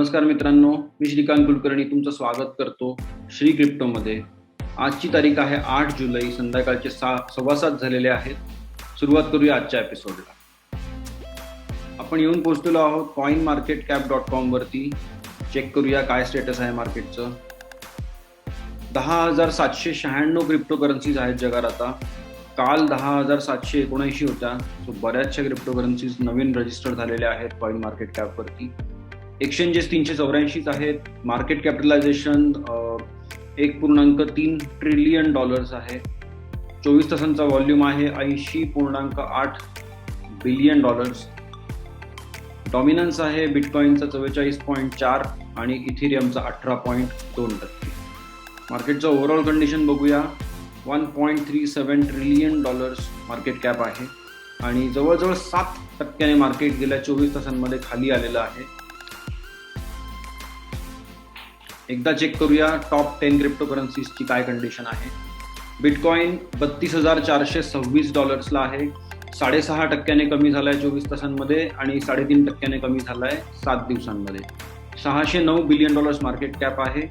नमस्कार मित्रांनो, मी श्रीकांत कुलकर्णी तुमचं स्वागत करतो श्री क्रिप्टोमध्ये. आजची तारीख आहे 8 जुलै, संध्याकाळचे 7:15 झालेले आहेत. सुरुवात करूया आजच्या एपिसोडला. आपण येऊन पोहोचलेलो आहोत coinmarketcap.com वरती. चेक करूया काय स्टेटस आहे मार्केटचं. 10,796 क्रिप्टोकरन्सीज आहेत जगात आता. काल 10,779 होत्या. सो बऱ्याचशा क्रिप्टोकरन्सीज नवीन रजिस्टर झालेल्या आहेत कॉइन मार्केट कॅप वरती. एक्सचेंजेस 384 आहेत. मार्केट कॅपिटलायझेशन $1.3 ट्रिलियन आहे. 24 तासांचा व्हॉल्यूम आहे $80.8 बिलियन. डॉमिनन्स आहे बिटकॉइनचा 44.4 आणि इथिरियमचा 18.2%. मार्केटचं ओव्हरऑल कंडिशन बघूया. $1.37 ट्रिलियन मार्केट कॅप आहे आणि जवळजवळ 7% मार्केट गेल्या 24 तासांमध्ये खाली आलेलं आहे. एकदा चेक करूया टॉप 10 क्रिप्टोकरन्सीजची काय कंडिशन आहे. बिटकॉइन $32,426 आहे. 6.5% कमी झालाय 24 तासांमध्ये आणि 3.5% कमी झालाय 7 दिवसांमध्ये. $609 बिलियन मार्केट कॅप आहे.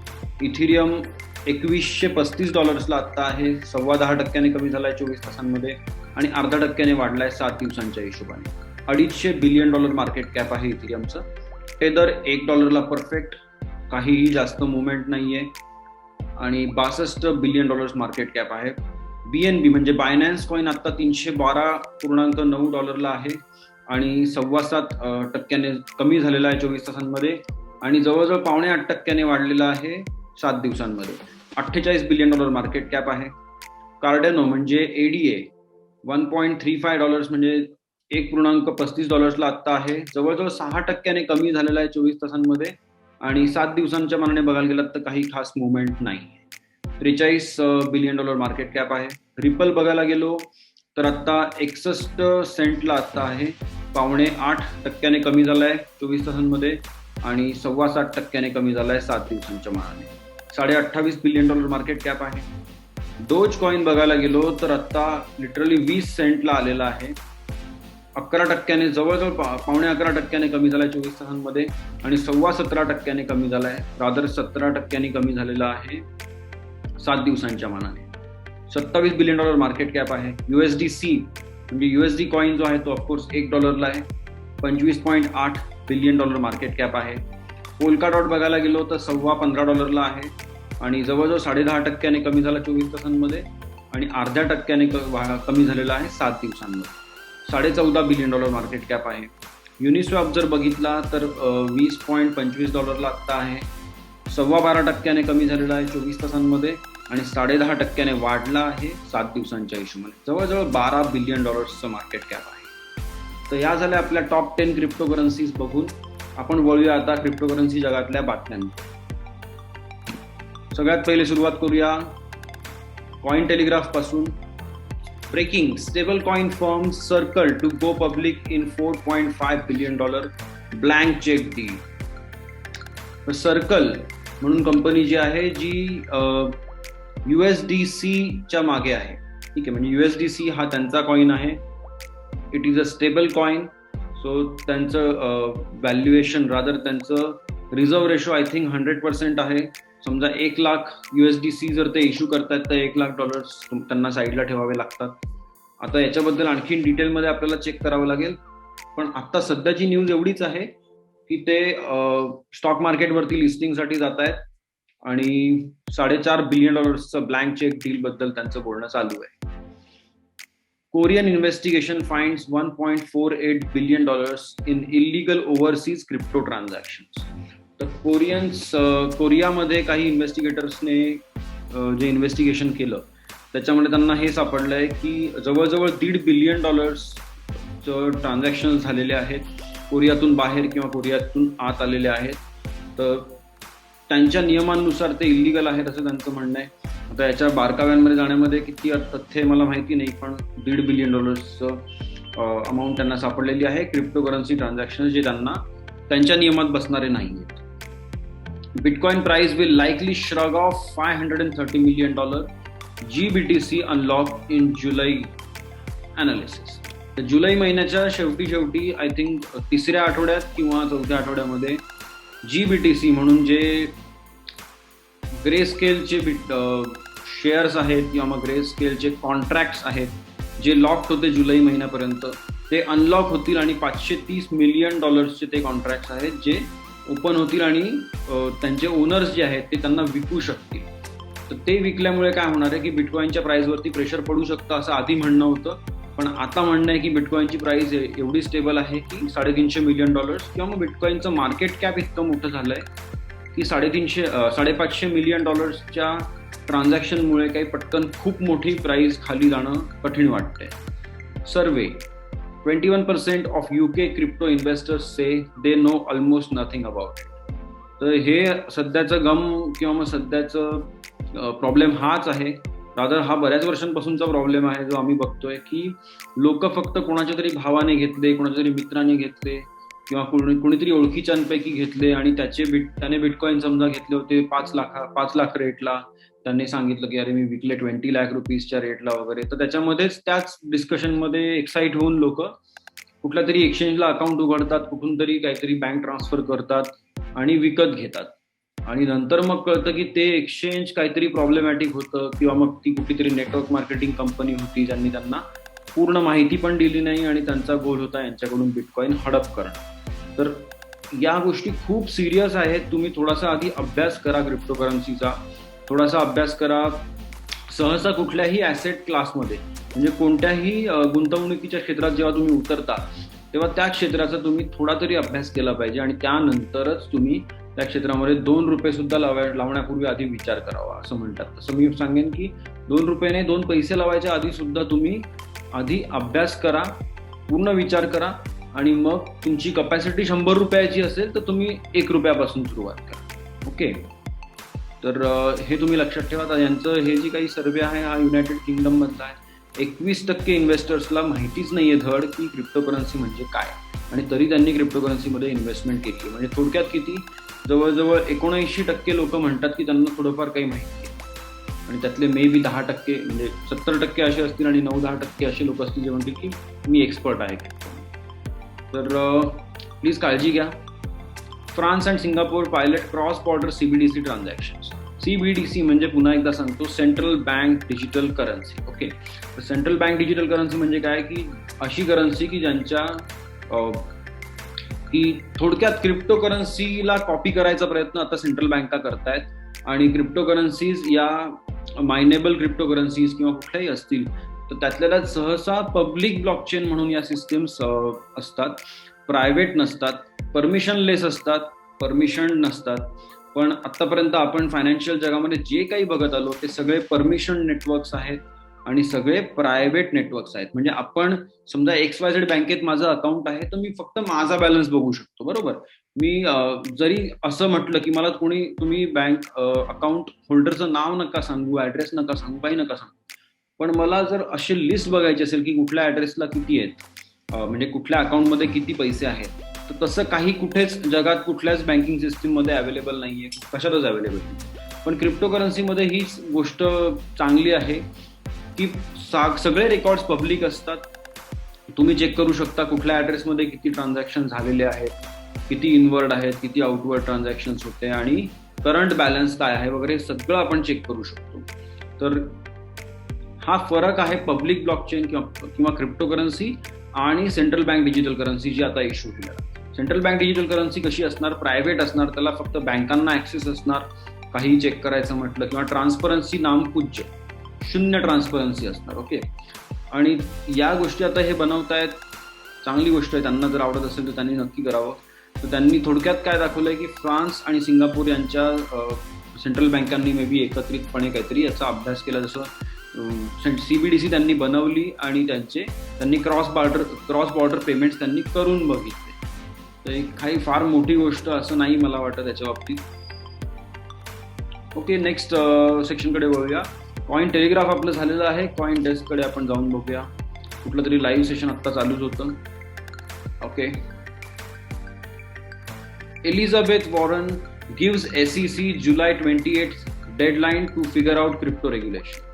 इथिरियम $2,135 आत्ता आहे. 10.25% कमी झालाय 24 तासांमध्ये आणि 0.5% वाढलाय 7 दिवसांच्या हिशोबाने. $250 बिलियन मार्केट कॅप आहे इथिरियमचं. टेदर $1 परफेक्ट, काहीही जास्त मुवमेंट नाहीये आणि $62 बिलियन मार्केट कॅप आहे. BNB म्हणजे बायनान्स कॉइन आता $312.9 आहे आणि 7.25% कमी झालेला आहे 24 तासांमध्ये आणि जवळजवळ 7.5% वाढलेला आहे 7 दिवसांमध्ये. $48 बिलियन मार्केट कॅप आहे. कार्डेनो म्हणजे ADA $1.35 म्हणजे $1.35 आत्ता आहे. जवळजवळ 6% कमी झालेला आहे 24 तासांमध्ये आणि 7 दिवसांच्या मानाने बघायला गेलात तर काही खास मुवमेंट नाही. $43 बिलियन मार्केट कॅप आहे. रिपल बघायला गेलो तर आता 61 सेंटला आत्ता आहे. 7.5% कमी झालाय 24 तासांमध्ये आणि 7.25% कमी झालाय 7 दिवसांच्या मानाने. $28 बिलियन मार्केट कॅप आहे. डोज कॉइन बघायला गेलो तर आता लिटरली 20 सेंटला आलेला आहे. 11% जवळजवळ 11.25% कमी झालाय 24 तासांमध्ये आणि 17.25% कमी झालाय. रादर 17% कमी झालेला आहे 7 दिवसांच्या मानाने. $27 बिलियन मार्केट कॅप आहे. USDC म्हणजे USD कॉइन जो आहे तो ऑफकोर्स $1 आहे. $25.8 बिलियन मार्केट कॅप आहे. पोलकाडॉट बघायला गेलो तर $15.25 आहे आणि जवळजवळ 10.5% कमी झाला 24 तासांमध्ये आणि 0.5% कमी झालेला आहे 7 दिवसांमध्ये. $14.5 बिलियन मार्केट कॅप आहे. युनिस्वॅप जर बघितला तर $20.25 आत्ता आहे. 12.25% कमी झालेला आहे 24 तासांमध्ये आणि 10.5% वाढला आहे 7 दिवसांच्या हिशोबाने. जवळजवळ $12 बिलियन मार्केट कॅप आहे. तर या झाल्या आपल्या टॉप 10 क्रिप्टोकरन्सीज बघून. आपण वळूया आता क्रिप्टोकरन्सी जगातल्या बातम्यांना. सगळ्यात पहिले सुरुवात करूया कॉइन टेलिग्राफ पासून. Breaking, stable coin firm Circle to go public in $4.5 billion blank cheque deal. Circle म्हणून कंपनी जी आहे जी USDC च्या मागे आहे. ठीक आहे, म्हणजे USDC हा त्यांचा कॉइन आहे. It is a stable coin. So त्यांचं व्हॅल्युएशन रादर त्यांचं रिझर्व रेशो आय थिंक 100% आहे. समजा 1 लाख USDC जर ते इश्यू करतात तर $1 लाख त्यांना साईडला ठेवावे लागतात. आता याच्याबद्दल आणखीन डिटेलमध्ये आपल्याला चेक करावं लागेल. पण आता सध्याची न्यूज एवढीच आहे की ते स्टॉक मार्केटवरती लिस्टिंगसाठी जात आहेत आणि $4.5 बिलियन ब्लँक चेक डील बद्दल त्यांचं बोलणं चालू आहे. Korean investigation finds $1.48 billion in illegal overseas crypto transactions. तर कोरियामध्ये काही इन्व्हेस्टिगेटर्सने जे इन्व्हेस्टिगेशन केलं त्याच्यामध्ये त्यांना हे सापडलंय की जवळजवळ $1.5 बिलियन ट्रान्झॅक्शन झालेले आहेत. कोरियातून बाहेर किंवा कोरियातून आत आलेले आहेत. तर त्यांच्या नियमांनुसार ते इलिगल आहेत असं त्यांचं म्हणणं आहे. आता याच्या बारकाव्यांमध्ये जाण्यामध्ये किती तथ्य मला माहिती नाही, पण $1.5 बिलियन अमाऊंट त्यांना सापडलेली आहे क्रिप्टोकरन्सी ट्रान्झॅक्शन जे त्यांना त्यांच्या नियमात बसणारे नाही आहेत. Bitcoin price will likely shrug off $530 million GBTC unlock in July analysis. जुलै महिन्याच्या शेवटी आय थिंक 3ऱ्या आठवड्यात किंवा 4थ्या आठवड्यामध्ये GBTC म्हणून जे ग्रे स्केलचे शेअर्स आहेत किंवा मग ग्रे स्केलचे कॉन्ट्रॅक्ट्स आहेत जे लॉक होते जुलै महिन्यापर्यंत, ते अनलॉक होतील आणि $530 मिलियन ते कॉन्ट्रॅक्ट्स आहेत जे ओपन होतील आणि त्यांचे ओनर्स जे आहेत ते त्यांना विकू शकतील. तर ते विकल्यामुळे काय होणार आहे की बिटकॉईनच्या प्राइसवरती प्रेशर पडू शकतं असं आधी म्हणणं होतं, पण आता म्हणणं आहे की बिटकॉईनची प्राइस एवढी स्टेबल आहे की $350 मिलियन किंवा मग बिटकॉईनचं मार्केट कॅप इतकं मोठं झालं आहे की $550 मिलियन ट्रान्झॅक्शनमुळे काही पटकन खूप मोठी प्राइस खाली जाणं कठीण वाटतंय. सर्वे 21% of UK crypto investors say they know almost nothing about. तर हे सध्याचं गम किंवा मग सध्याचं प्रॉब्लेम हाच आहे. रादर हा बऱ्याच वर्षांपासूनचा प्रॉब्लेम आहे जो आम्ही बघतोय की लोक फक्त कोणाच्या तरी भावाने घेतले, कोणाच्या तरी मित्राने घेतले किंवा कोणीतरी ओळखीच्यांपैकी घेतले आणि त्याने बिटकॉईन समजा घेतले होते 5 लाख रेटला. त्यांनी सांगितलं की अरे मी विकले 20 लाख रुपीजच्या रेटला वगैरे. तर त्याच्यामध्येच त्याच डिस्कशनमध्ये एक्साइट होऊन लोक कुठल्या तरी एक्सचेंजला अकाउंट उघडतात, कुठून तरी काहीतरी बँक ट्रान्सफर करतात आणि विकत घेतात. आणि नंतर मग कळतं की ते एक्सचेंज काहीतरी प्रॉब्लेमॅटिक होतं किंवा मग ती कुठली तरी नेटवर्क मार्केटिंग कंपनी होती ज्यांनी त्यांना पूर्ण माहिती पण दिली नाही आणि त्यांचा गोल होता यांच्याकडून बिटकॉईन हडप करणं. तर या गोष्टी खूप सिरियस आहेत. तुम्ही थोडासा आधी अभ्यास करा क्रिप्टोकरन्सीचा, थोडासा अभ्यास करा. सहसा कुठल्याही ॲसेट क्लासमध्ये म्हणजे कोणत्याही गुंतवणुकीच्या क्षेत्रात जेव्हा तुम्ही उतरता तेव्हा त्या क्षेत्राचा तुम्ही थोडा तरी अभ्यास केला पाहिजे आणि त्यानंतरच तुम्ही त्या क्षेत्रामध्ये $2 सुद्धा लावण्यापूर्वी आधी विचार करावा असं म्हणतात. तसं मी सांगेन की $2 2 पैसे लावायच्या आधी सुद्धा तुम्ही आधी अभ्यास करा, पूर्ण विचार करा आणि मग तुमची कपॅसिटी $100 असेल तर तुम्ही $1 सुरुवात करा. ओके, तर हे तुम्ही लक्षात ठेवा. यांचं हे जी काही सर्वे आहे हा युनायटेड किंगडम मधला आहे. 21% इन्व्हेस्टर्सला माहितीच नाहीये धड की क्रिप्टोकरन्सी म्हणजे काय आणि तरी त्यांनी क्रिप्टोकरन्सीमध्ये इन्व्हेस्टमेंट केली. म्हणजे थोडक्यात किती, जवळजवळ 79% लोक म्हणतात की त्यांना थोडंफार काही माहिती आहे आणि त्यातले मे बी 10% म्हणजे 70% असे असतील आणि 9-10% असे लोक असतील जे म्हणतील की मी एक्सपर्ट आहे. तर प्लीज काळजी घ्या. France and Singapore pilot cross border CBDC transactions. CBDC म्हणजे पुन्हा एकदा सांगतो central bank digital currency. Okay, तर सेंट्रल बँक डिजिटल करन्सी म्हणजे काय की अशी करन्सी की ज्यांच्या की थोडक्यात क्रिप्टोकरन्सीला कॉपी करायचा प्रयत्न आता सेंट्रल बँका करतायत आणि क्रिप्टोकरन्सीज या मायनेबल क्रिप्टोकरन्सीज किंवा कुठल्याही असतील तर त्यातल्या सहसा पब्लिक ब्लॉकचेन म्हणून या सिस्टीम्स असतात, प्रायव्हेट नसतात, परमिशनलेस असतात, परमिशन नसतात. पण आतापर्यंत आपण फायनान्शियल जगामध्ये जे काही बघत आलो ते सगळे परमिशन नेटवर्क्स आहेत आणि सगळे प्रायव्हेट नेटवर्क्स आहेत. म्हणजे आपण समजा XYZ बँकेत माझं अकाउंट आहे तर मी फक्त माझा बॅलन्स बघू शकतो. बरोबर, मी जरी असं म्हटलं की मला तुम्ही बँक अकाउंट होल्डरचं नाव नका सांगू, ऍड्रेस नका सांगू, काही नका सांगू, पण मला जर अशी लिस्ट बघायची असेल की कुठल्या ऍड्रेसला किती आहेत, म्हणजे कुठल्या अकाउंटमध्ये किती पैसे आहेत, तर तसं काही कुठेच जगात कुठल्याच बँकिंग सिस्टीममध्ये अवेलेबल नाहीये, कशातच अवेलेबल नाही. पण क्रिप्टोकरन्सीमध्ये हीच गोष्ट चांगली आहे की सगळे रेकॉर्ड्स पब्लिक असतात. तुम्ही चेक करू शकता कुठल्या ऍड्रेसमध्ये किती ट्रान्झॅक्शन झालेले आहेत, किती इनवर्ड आहेत, किती आउटवर्ड ट्रान्झॅक्शन्स होते आणि करंट बॅलन्स काय आहे वगैरे सगळं आपण चेक करू शकतो. तर हा फरक आहे पब्लिक ब्लॉकचेन किंवा क्रिप्टोकरन्सी आणि सेंट्रल बँक डिजिटल करन्सी जी आता इश्यू केली. सेंट्रल बँक डिजिटल करन्सी कशी असणार, प्रायव्हेट असणार, त्याला फक्त बँकांना ऍक्सेस असणार काही चेक करायचं म्हटलं, किंवा ट्रान्सपरन्सी नामपूज्य, 0 ट्रान्सपरन्सी असणार. ओके, आणि या गोष्टी आता हे बनवतायत, चांगली गोष्ट आहे. त्यांना जर आवडत असेल तर त्यांनी नक्की करावं. तर त्यांनी थोडक्यात काय दाखवलंय की फ्रान्स आणि सिंगापूर यांच्या सेंट्रल बँकांनी मे बी एकत्रितपणे काहीतरी याचा अभ्यास केला. जसं CBDC त्यांनी बनवली आणि त्यांनी क्रॉस बॉर्डर पेमेंट्स त्यांनी करून बघितले. तर काही फार मोठी गोष्ट असं नाही मला वाटतं त्याच्या बाबतीत. ओके, नेक्स्ट सेक्शनकडे वळूया. कॉइन टेलिग्राफ आपलं झालेलं आहे. कॉइन डेस्ककडे आपण जाऊन बघूया. कुठलं तरी लाईव्ह सेशन आत्ता चालूच होतं. Okay, Elizabeth Warren gives SEC July 28 deadline to figure out crypto regulation.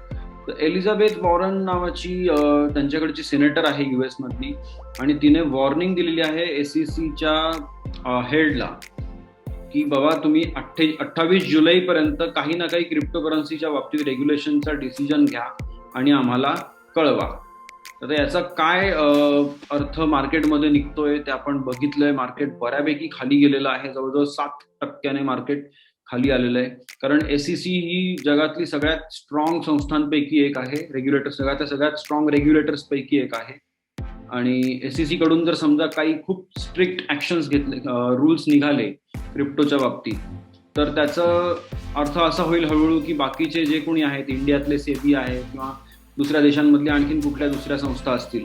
तर एलिझाबेथ वॉरन नावाची त्यांच्याकडची सेनेटर आहे US मधली आणि तिने वॉर्निंग दिलेली आहे SECच्या हेडला की बाबा तुम्ही 28 जुलैपर्यंत काही ना काही क्रिप्टोकरन्सीच्या बाबतीत रेग्युलेशनचा डिसिजन घ्या आणि आम्हाला कळवा. तर याचा काय अर्थ मार्केटमध्ये निघतोय ते आपण बघितलंय. मार्केट बऱ्यापैकी खाली गेलेलं आहे, जवळजवळ 7% मार्केट खाली आलेलं आहे. कारण SEC ही जगातली सगळ्यात स्ट्रॉंग संस्थांपैकी एक आहे, सगळ्यात स्ट्रॉंग रेग्युलेटर्स पैकी एक आहे. आणि SEC कडून जर समजा काही खूप स्ट्रिक्ट ऍक्शन्स घेतले, रूल्स निघाले क्रिप्टोच्या बाबतीत, तर त्याचा अर्थ असा होईल हळूहळू की बाकीचे जे कोणी आहेत, इंडियातले सेबी आहे किंवा दुसऱ्या देशांमधले आणखीन कुठल्या दुसऱ्या संस्था असतील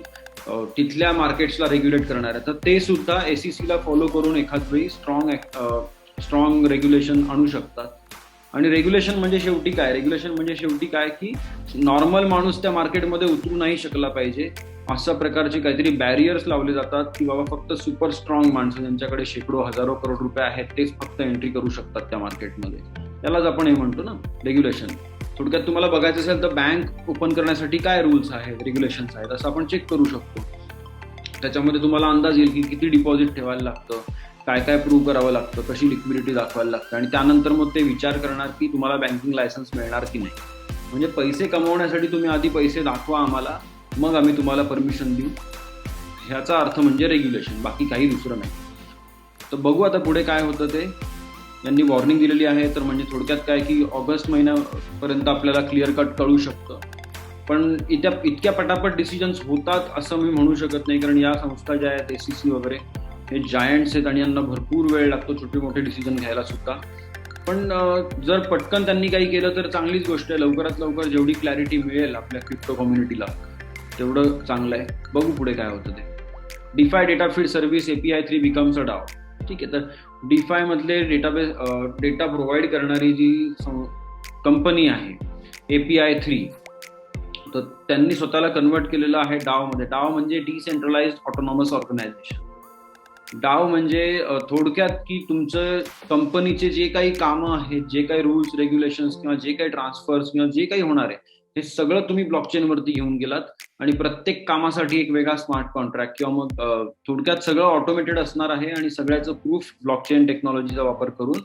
तिथल्या मार्केट्सला रेग्युलेट करणार आहे, तर ते सुद्धा SECला फॉलो करून एखाद वेळी स्ट्रॉंग रेग्युलेशन आणू शकतात. आणि रेग्युलेशन म्हणजे शेवटी काय की नॉर्मल माणूस त्या मार्केटमध्ये उतरू नाही शकला पाहिजे, अशा प्रकारचे काहीतरी बॅरियर्स लावले जातात की बाबा फक्त सुपर स्ट्रॉंग माणसं ज्यांच्याकडे शेकडो हजारो करोड रुपये आहेत तेच फक्त एंट्री करू शकतात त्या मार्केटमध्ये. त्यालाच आपण हे म्हणतो ना रेग्युलेशन. थोडक्यात तुम्हाला बघायचं असेल तर बँक ओपन करण्यासाठी काय रूल्स आहेत, रेग्युलेशन्स आहेत, असं आपण चेक करू शकतो. त्याच्यामध्ये तुम्हाला अंदाज येईल की किती डिपॉझिट ठेवायला लागतं, काय काय प्रूव्ह करावं लागतं, कशी लिक्विडिटी दाखवायला लागतं, आणि त्यानंतर मग ते विचार करणार की तुम्हाला बँकिंग लायसन्स मिळणार की नाही. म्हणजे पैसे कमवण्यासाठी तुम्ही आधी पैसे दाखवा आम्हाला, मग आम्ही तुम्हाला परमिशन देऊ. ह्याचा अर्थ म्हणजे रेग्युलेशन, बाकी काही दुसरं नाही. तर बघू आता पुढे काय होतं ते. यांनी वॉर्निंग दिलेली आहे, तर म्हणजे थोडक्यात काय की ऑगस्ट महिन्यापर्यंत आपल्याला क्लिअर कट कळू शकतं. पण इतक्या पटापट डिसिजन्स होतात असं मी म्हणू शकत नाही, कारण या संस्था ज्या आहेत SEC वगैरे हे जायंट्स आहेत आणि यांना भरपूर वेळ लागतो छोटे मोठे डिसिजन घ्यायला सुद्धा. पण जर पटकन त्यांनी काही केलं तर चांगलीच गोष्ट आहे. लवकरात लवकर जेवढी क्लॅरिटी मिळेल आपल्या क्रिप्टो कम्युनिटीला तेवढं चांगलं आहे. बघू पुढे काय होतं ते. DeFi data feed service API 3 becomes a DAO. ठीक आहे, तर DeFi मधले डेटा प्रोव्हाइड करणारी जी कंपनी आहे API 3, तर त्यांनी स्वतःला कन्वर्ट केलेलं आहे DAO मध्ये. DAO म्हणजे डिसेंट्रलाइज्ड ऑटोनॉमस ऑर्गनायझेशन. DAO म्हणजे थोडक्यात की तुमचं कंपनीचे जे काही कामं आहेत, जे काही रूल्स रेग्युलेशन्स किंवा जे काही ट्रान्सफर्स किंवा जे काही होणार आहे हे सगळं तुम्ही ब्लॉकचेनवरती घेऊन गेलात आणि प्रत्येक कामासाठी एक वेगळा स्मार्ट कॉन्ट्रॅक्ट किंवा मग थोडक्यात सगळं ऑटोमेटेड असणार आहे आणि सगळ्याचं प्रूफ ब्लॉकचेन टेक्नॉलॉजीचा वापर करून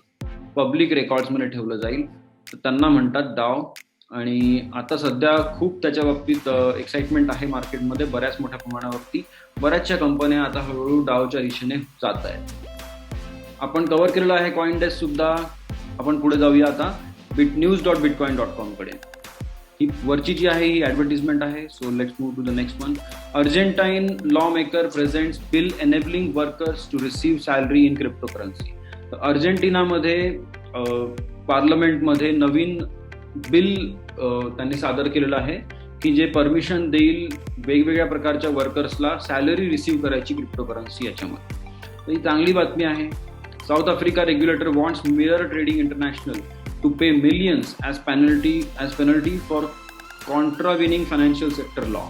पब्लिक रेकॉर्ड्समध्ये ठेवलं जाईल. तर त्यांना म्हणतात DAO. आणि आता सध्या खूप त्याच्या बाबतीत एक्साइटमेंट आहे मार्केटमध्ये बऱ्याच मोठ्या प्रमाणावरती. बऱ्याचशा कंपन्या आता हळूहळू DAOच्या दिशेने जात आहेत. आपण कव्हर केलेलं आहे CoinDesk सुद्धा. आपण पुढे जाऊया आता news.bitcoin.com कडे. ही वरची जी आहे ही ऍडव्हर्टिजमेंट आहे. So let's move to the next one. Argentine law maker presents bill enabling workers to receive salary in cryptocurrency. तर अर्जेंटिनामध्ये पार्लमेंटमध्ये नवीन बिल त्यांनी सादर केलेलं आहे की जे परमिशन देईल वेगवेगळ्या प्रकारच्या वर्कर्सला सॅलरी रिसीव्ह करायची क्रिप्टोकरन्सी याच्यामध्ये. तर ही चांगली बातमी आहे. South Africa regulator wants Mirror Trading International to pay millions as penalty for contravening financial sector law.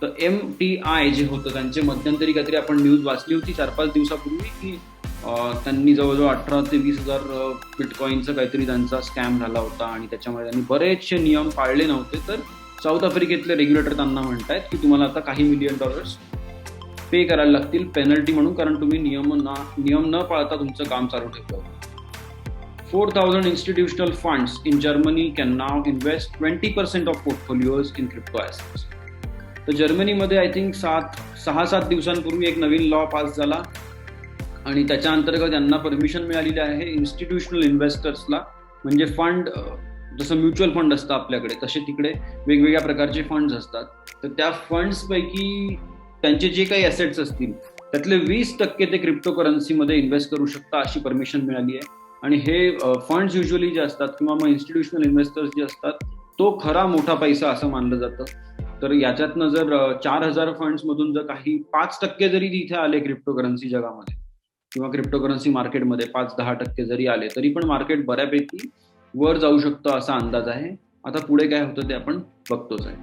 तर MTI जे होतं त्यांचे मध्यंतरी काहीतरी आपण न्यूज वाचली होती 4-5 दिवसापूर्वी की त्यांनी जवळजवळ 18 ते 20 हजार बिटकॉईनचा काहीतरी त्यांचा स्कॅम झाला होता आणि त्याच्यामुळे त्यांनी बरेचसे नियम पाळले नव्हते. तर साऊथ आफ्रिकेतले रेग्युलेटर त्यांना म्हणतायत की तुम्हाला आता काही $1 मिलियन पे करायला लागतील पेनल्टी म्हणून, कारण तुम्ही नियम न पाळता तुमचं काम चालू ठेवलं. 4,000 institutional funds in Germany can now invest 20% of portfolios in crypto assets. तर जर्मनीमध्ये आय थिंक 6-7 दिवसांपूर्वी एक नवीन लॉ पास झाला आणि त्याच्या अंतर्गत त्यांना परमिशन मिळालेली आहे इन्स्टिट्यूशनल इन्व्हेस्टर्सला, म्हणजे फंड जसं म्युच्युअल फंड असतं आपल्याकडे तसे तिकडे वेगवेगळ्या प्रकारचे फंड्स असतात. तर त्या फंड्सपैकी त्यांचे जे काही ॲसेट्स असतील त्यातले 20% ते क्रिप्टोकरन्सीमध्ये इन्व्हेस्ट करू शकता अशी परमिशन मिळाली आहे. आणि हे फंड्स युजली जे असतात किंवा मग इन्स्टिट्यूशनल इन्व्हेस्टर्स जे असतात तो खरा मोठा पैसा असं मानलं जातं. तर याच्यातनं जर 4,000 फंड्समधून जर काही 5% जरी तिथे आले क्रिप्टोकरन्सी जगामध्ये किंवा क्रिप्टोकरन्सी मार्केटमध्ये 5-10% जरी आले तरी पण मार्केट बऱ्यापैकी वर जाऊ शकतं असा अंदाज आहे. आता पुढे काय होतं ते आपण बघतोच आहे.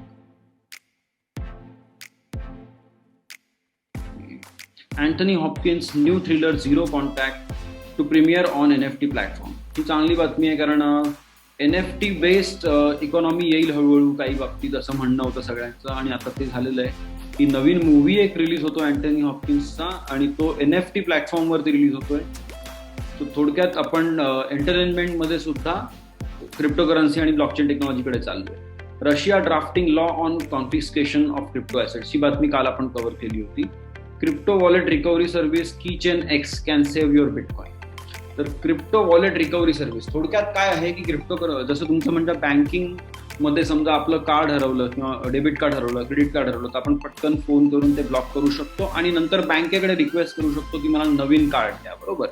Anthony Hopkins new thriller Zero Contact to premiere on NFT platform. ही चांगली बातमी आहे, कारण NFT बेस्ड इकॉनॉमी येईल हळूहळू काही बाबतीत असं म्हणणं होतं सगळ्यांचं, आणि आता ते झालेलं आहे की नवीन मूव्ही एक रिलीज होतो अँथनी हॉपकिन्सचा आणि तो NFT प्लॅटफॉर्मवरती रिलीज होतोय. थोडक्यात आपण एंटरटेनमेंटमध्ये सुद्धा क्रिप्टोकरन्सी आणि ब्लॉकचेन टेक्नॉलॉजीकडे चाललोय. Russia drafting law on confiscation of crypto assets ही बातमी काल आपण कव्हर केली होती. Crypto wallet recovery service Keychain X can save your bitcoin. तर क्रिप्टो वॉलेट रिकव्हरी सर्व्हिस थोडक्यात काय आहे की जसं तुमचं म्हणजे बँकिंग मध्ये समजा आपलं कार्ड हरवलं किंवा डेबिट कार्ड हरवलं, क्रेडिट कार्ड हरवलं, तर आपण पटकन फोन करून ते ब्लॉक करू शकतो आणि नंतर बँकेकडे रिक्वेस्ट करू शकतो की मला नवीन कार्ड द्या, बरोबर.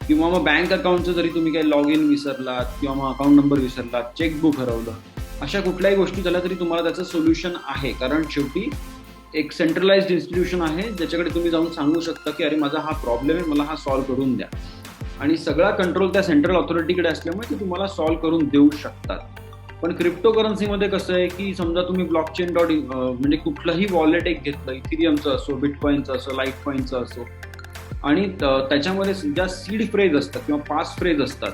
किंवा मग बँक अकाउंटचं जरी तुम्ही काही लॉग इन विसरलात किंवा मग अकाउंट नंबर विसरलात, चेकबुक हरवलं, अशा कुठल्याही गोष्टी झाल्या तरी तुम्हाला त्याचं सोल्युशन आहे. कारण शेवटी एक सेंट्रलाइज्ड इन्स्टिट्यूशन आहे ज्याच्याकडे तुम्ही जाऊन सांगू शकता की अरे माझा हा प्रॉब्लेम आहे, मला हा सॉल्व्ह करून द्या. आणि सगळा कंट्रोल त्या सेंट्रल ऑथॉरिटीकडे असल्यामुळे ते तुम्हाला सॉल्व्ह करून देऊ शकतात. पण क्रिप्टोकरन्सीमध्ये कसं आहे की समजा तुम्ही ब्लॉकचेन म्हणजे कुठलंही वॉलेट एक घेतलं, इथिरियमचं असो, बिटकॉइनचं असो, लाईट कॉइनचं असो, आणि त्याच्यामध्ये ज्या सीड फ्रेज असतात किंवा पास फ्रेज असतात,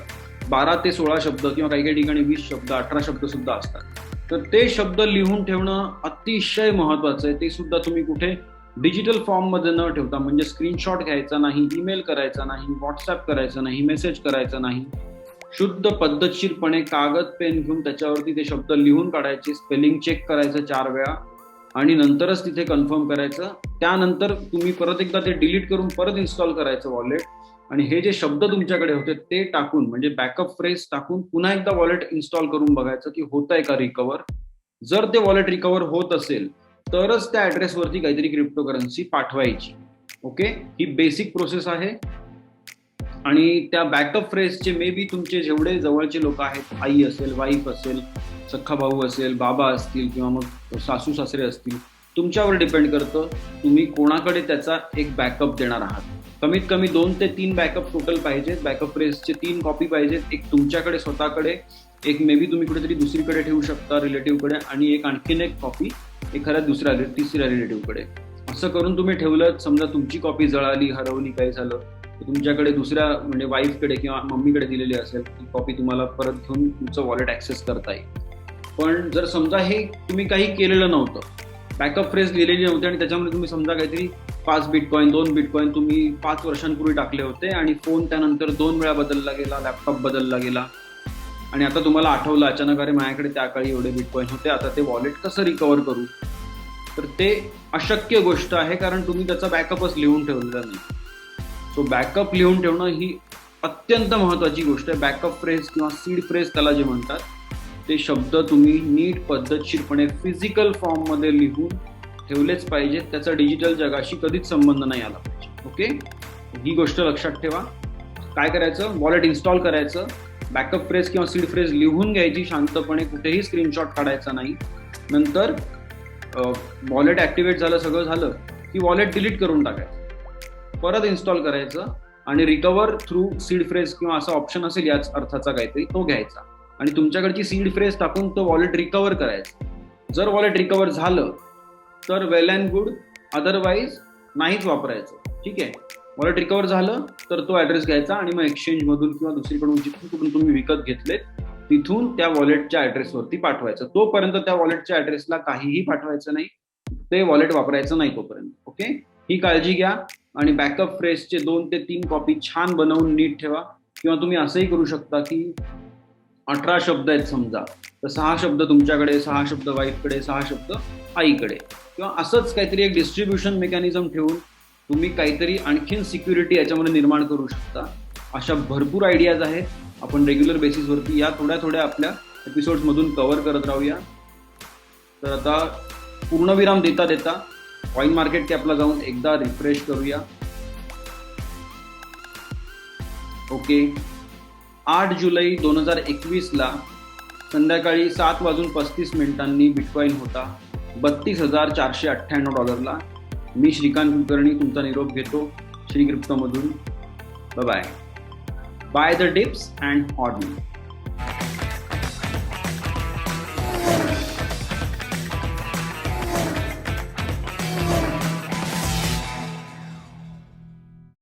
12 ते 16 शब्द किंवा काही काही ठिकाणी 20 शब्द, 18 शब्द सुद्धा असतात. तर ते शब्द लिहून ठेवणं अतिशय महत्वाचं आहे. ते सुद्धा तुम्ही कुठे डिजिटल फॉर्ममध्ये न ठेवता, म्हणजे स्क्रीनशॉट घ्यायचा नाही, ईमेल करायचा नाही, व्हॉट्सअप करायचं नाही, मेसेज करायचा नाही, शुद्ध पद्धतशीरपणे कागद पेन घेऊन त्याच्यावरती ते शब्द लिहून काढायचे, स्पेलिंग चेक करायचं 4 वेळा आणि नंतरच तिथे कन्फर्म करायचं. त्यानंतर तुम्ही परत एकदा ते डिलीट करून परत इन्स्टॉल करायचं वॉलेट आणि हे जे शब्द तुमच्याकडे होते ते टाकून, म्हणजे बॅकअप फ्रेज टाकून पुन्हा एकदा वॉलेट इन्स्टॉल करून बघायचं की होत आहे का रिकवर. जर ते वॉलेट रिकवर होत असेल तरच त्या ऍड्रेसवरती काहीतरी क्रिप्टोकरन्सी पाठवायची. ओके, ही बेसिक प्रोसेस आहे. आणि त्या बॅकअप फ्रेजचे मे बी तुमचे जेवढे जवळचे लोक आहेत, आई असेल, वाईफ असेल, सख्खा भाऊ असेल, बाबा असतील किंवा मग सासू सासरे असतील, तुमच्यावर डिपेंड करतं तुम्ही कोणाकडे त्याचा एक बॅकअप देणार आहात. कमीत कमी 2 ते 3 बॅकअप टोटल पाहिजेत. बॅकअप फ्रेजचे 3 कॉपी पाहिजेत. एक तुमच्याकडे स्वतःकडे, एक मे बी तुम्ही कुठेतरी दुसरीकडे ठेवू शकता रिलेटिव्हकडे, आणि एक आणखीन एक कॉपी एखाद्या तिसऱ्या रिलेटिव्हकडे. असं करून तुम्ही ठेवलं, समजा तुमची कॉपी जळाली, हरवली, काही झालं, तुमच्याकडे दुसऱ्या म्हणजे वाईफकडे किंवा मम्मीकडे दिलेली असेल ती कॉपी तुम्हाला परत घेऊन तुमचं वॉलेट ऍक्सेस करता येईल. पण जर समजा हे तुम्ही काही केलेलं नव्हतं, बॅकअप फ्रेज लिहिलेली नव्हती आणि त्याच्यामध्ये तुम्ही समजा काहीतरी 5 बिटकॉइन 2 बिटकॉइन तुम्ही 5 वर्षांपूर्वी टाकले होते आणि फोन त्यानंतर 2 वेळा बदलला गेला, लॅपटॉप बदलला गेला आणि आता तुम्हाला आठवलं अचानक अरे माझ्याकडे त्या काळी एवढे बिटकॉइन होते, आता ते वॉलेट कसं रिकवर करू, तर ते अशक्य गोष्ट आहे कारण तुम्ही त्याचा बॅकअपच लिहून ठेवलेला नाही. सो बॅकअप लिहून ठेवणं ही अत्यंत महत्त्वाची गोष्ट आहे. बॅकअप फ्रेज किंवा सीड फ्रेज त्याला जे म्हणतात, ते शब्द तुम्ही नीट पद्धतशीरपणे फिजिकल फॉर्ममध्ये लिहून ठेवलेच पाहिजेत. त्याचा डिजिटल जगाशी कधीच संबंध नाही आला पाहिजे. ओके, ही गोष्ट लक्षात ठेवा. काय करायचं, वॉलेट इन्स्टॉल करायचं, बॅकअप फ्रेज किंवा सीड फ्रेज लिहून घ्यायची शांतपणे, कुठेही स्क्रीनशॉट काढायचा नाही. नंतर वॉलेट ॲक्टिवेट झालं, सगळं झालं की वॉलेट डिलीट करून टाकायचं, परत इन्स्टॉल करायचं आणि रिकवर थ्रू सीड फ्रेज किंवा असा ऑप्शन असेल याच अर्थाचा काहीतरी, तो घ्यायचा आणि तुमच्याकडची सीड फ्रेज टाकून तो वॉलेट रिकवर करायचा. जर वॉलेट रिकवर झालं तर वेल अँड गुड, अदरवाईज नाहीच वापरायचं. ठीक आहे, वॉलेट रिकवर झालं तर तो ॲड्रेस घ्यायचा आणि मग एक्सचेंजमधून किंवा दुसरीकडून कुठून तुम्ही विकत घेतलेत तिथून त्या वॉलेटच्या ॲड्रेसवरती पाठवायचं. तोपर्यंत त्या वॉलेटच्या ॲड्रेसला काहीही पाठवायचं नाही, ते वॉलेट वापरायचं नाही तोपर्यंत. ओके, ही काळजी घ्या. आणि बॅकअप फ्रेजचे 2 ते 3 कॉपी छान बनवून नीट ठेवा. किंवा तुम्ही असंही करू शकता की 18 शब्द आहेत समजा, तर 6 शब्द तुमच्याकडे, 6 शब्द वाईफकडे, 6 शब्द आईकडे, किंवा असंच काहीतरी एक डिस्ट्रीब्युशन मेकॅनिझम ठेवून तुम्ही काहीतरी आणखीन सिक्युरिटी याच्यामध्ये निर्माण करू शकता. अशा भरपूर आयडियाज आहेत. आपण रेग्युलर बेसिसवरती या थोड्या आपल्या एपिसोड्समधून कव्हर करत राहूया. तर आता पूर्णविराम देता कॉइन मार्केट कॅपला जाऊन एकदा रिफ्रेश करूया. ओके, 8 जुलै 2021ला संध्याकाळी 7:35 बिटकॉइन होता $32,498. मी श्रीकांत कुलकर्णी तुमचा निरोप घेतो श्री क्रिप्टोमधून. Bye bye. Buy the dips and ऑड मी.